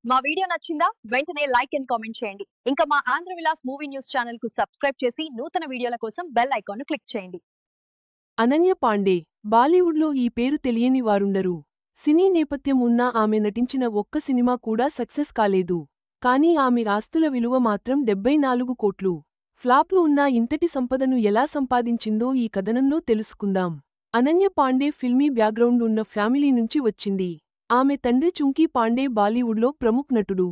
మా వీడియో నచ్చిందా? వెంటనే లైక్ అండ్ కామెంట్ చేయండి. ఇంకా మా Andhra Vilas movie news channel కు సబ్స్క్రైబ్ చేసి నూతన వీడియోల కోసం బెల్ ఐకాన్ ను క్లిక్ చేయండి. అనన్య పాండే బాలీవుడ్లో ఈ పేరు తెలియని వారుండరు. సినీ నేపథ్యం ఉన్నా ఆమె నటించిన ఒక్క సినిమా కూడా సక్సెస్ కాలేదు. కానీ ఆమె ఆస్తుల విలువ మాత్రం 74 కోట్లు. ఫ్లాప్లు ఉన్నా ఇంతటి సంపదను ఎలా సంపాదించిందో ఈ కథనంలో తెలుసుకుందాం. అనన్య పాండే ఫిల్మీ బ్యాక్గ్రౌండ్ ఉన్న ఫ్యామిలీ నుంచి వచ్చింది. ఆమె తండ్రి చుంకీ పాండే బాలీవుడ్లో ప్రముఖ నటుడు.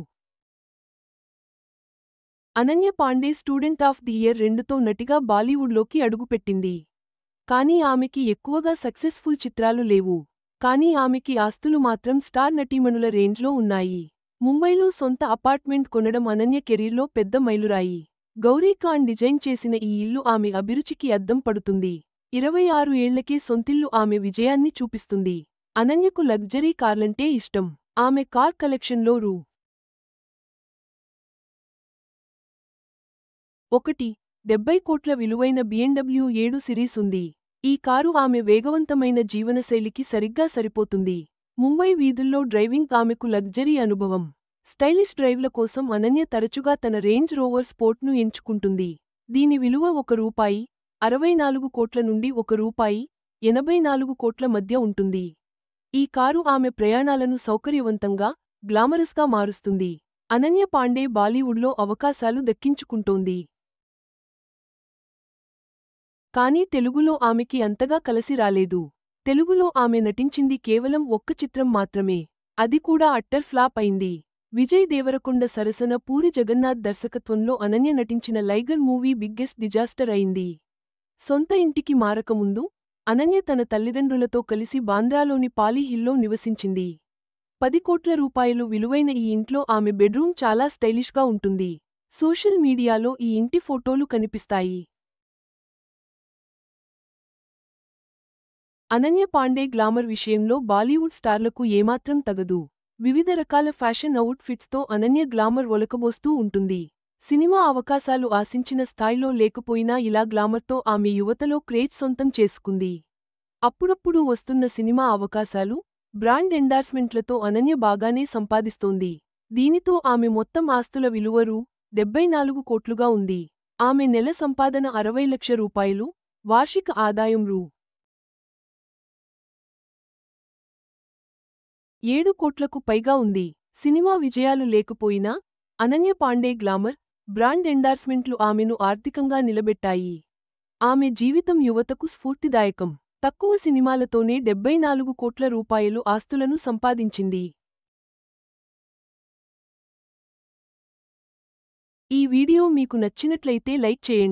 Ananya Pandey student of the year 2తో నటిగా బాలీవుడ్లోకి అడుగుపెట్టింది. కానీ ఆమెకి ఎక్కువగా సక్సెస్ఫుల్ చిత్రాలు లేవు. కానీ ఆమెకి ఆస్తులు మాత్రం స్టార్ నటీమణుల రేంజ్లో ఉన్నాయి. ముంబైలో సొంత అపార్ట్మెంట్ కొనడం అనన్య కెరీర్లో పెద్ద మైలురాయి. గౌరీ ఖాన్ డిజైన్ చేసిన ఈ ఇల్లు ఆమె అభిరుచికి అద్దం పడుతుంది. 26 ఏళ్లకే సొంతిల్లు ఆమె విజయాన్ని చూపిస్తుంది. అనన్యకు లగ్జరీ కార్లంటే ఇష్టం. ఆమె కార్ కలెక్షన్లో రూ. 1.70 కోట్ల విలువైన BMW 7 సిరీస్ ఉంది. ఈ కారు ఆమె వేగవంతమైన జీవనశైలికి సరిగ్గా సరిపోతుంది. ముంబై వీధుల్లో డ్రైవింగ్ ఆమెకు లగ్జరీ అనుభవం. స్టైలిష్ డ్రైవ్ల కోసం అనన్య తరచుగా తన రేంజ్ రోవర్ స్పోర్ట్ను ఎంచుకుంటుంది. దీని విలువ ₹1.64 కోట్ల నుండి ₹1.84 కోట్ల మధ్య ఉంటుంది. ఈ కారు ఆమె ప్రయాణాలను సౌకర్యవంతంగా, గ్లామరస్గా మారుస్తుంది. అనన్య పాండే బాలీవుడ్లో అవకాశాలు దక్కించుకుంటోంది. కానీ తెలుగులో ఆమెకి అంతగా కలసి రాలేదు. తెలుగులో ఆమె నటించింది కేవలం ఒక్క చిత్రం మాత్రమే. అది కూడా అట్టర్ ఫ్లాప్ అయింది. విజయ్ దేవరకొండ సరసన పూరి జగన్నాథ్ దర్శకత్వంలో అనన్య నటించిన లైగర్ మూవీ బిగ్గెస్ట్ డిజాస్టర్ అయింది. సొంత ఇంటికి మారకముందు అనన్య తన తల్లిదండ్రులతో కలిసి బాంద్రాలోని పాలీ హిల్లో నివసించింది. 10 కోట్ల రూపాయలు విలువైన ఈ ఇంట్లో ఆమె బెడ్రూమ్ చాలా స్టైలిష్గా ఉంటుంది. సోషల్ మీడియాలో ఈ ఇంటి ఫోటోలు కనిపిస్తాయి. అనన్య పాండే గ్లామర్ విషయంలో బాలీవుడ్ స్టార్లకు ఏమాత్రం తగదు. వివిధ రకాల ఫ్యాషన్ అవుట్ ఫిట్స్తో అనన్య గ్లామర్ ఒలకబోస్తూ ఉంటుంది. సినిమా అవకాశాలు ఆశించిన స్థాయిలో లేకపోయినా ఇలా గ్లామర్తో ఆమె యువతలో క్రేజ్ సొంతం చేసుకుంది. అప్పుడప్పుడు వస్తున్న సినిమా అవకాశాలు, బ్రాండ్ ఎండార్స్మెంట్లతో అనన్య బాగానే సంపాదిస్తోంది. దీనితో ఆమె మొత్తం ఆస్తుల విలువ రూ. 74 కోట్లుగా ఉంది. ఆమె నెల సంపాదన 60 లక్షల రూపాయలు, వార్షిక ఆదాయం రూ. 7 కోట్లకు పైగా ఉంది. సినిమా విజయాలు లేకపోయినా అనన్య పాండే గ్లామర్, బ్రాండ్ ఎండార్స్మెంట్లు ఆమెను ఆర్థికంగా నిలబెట్టాయి. ఆమె జీవితం యువతకు స్ఫూర్తిదాయకం. తక్కువ సినిమాలతోనే 74 కోట్ల రూపాయలు ఆస్తులను సంపాదించింది. ఈ వీడియో మీకు నచ్చినట్లయితే లైక్ చేయండి.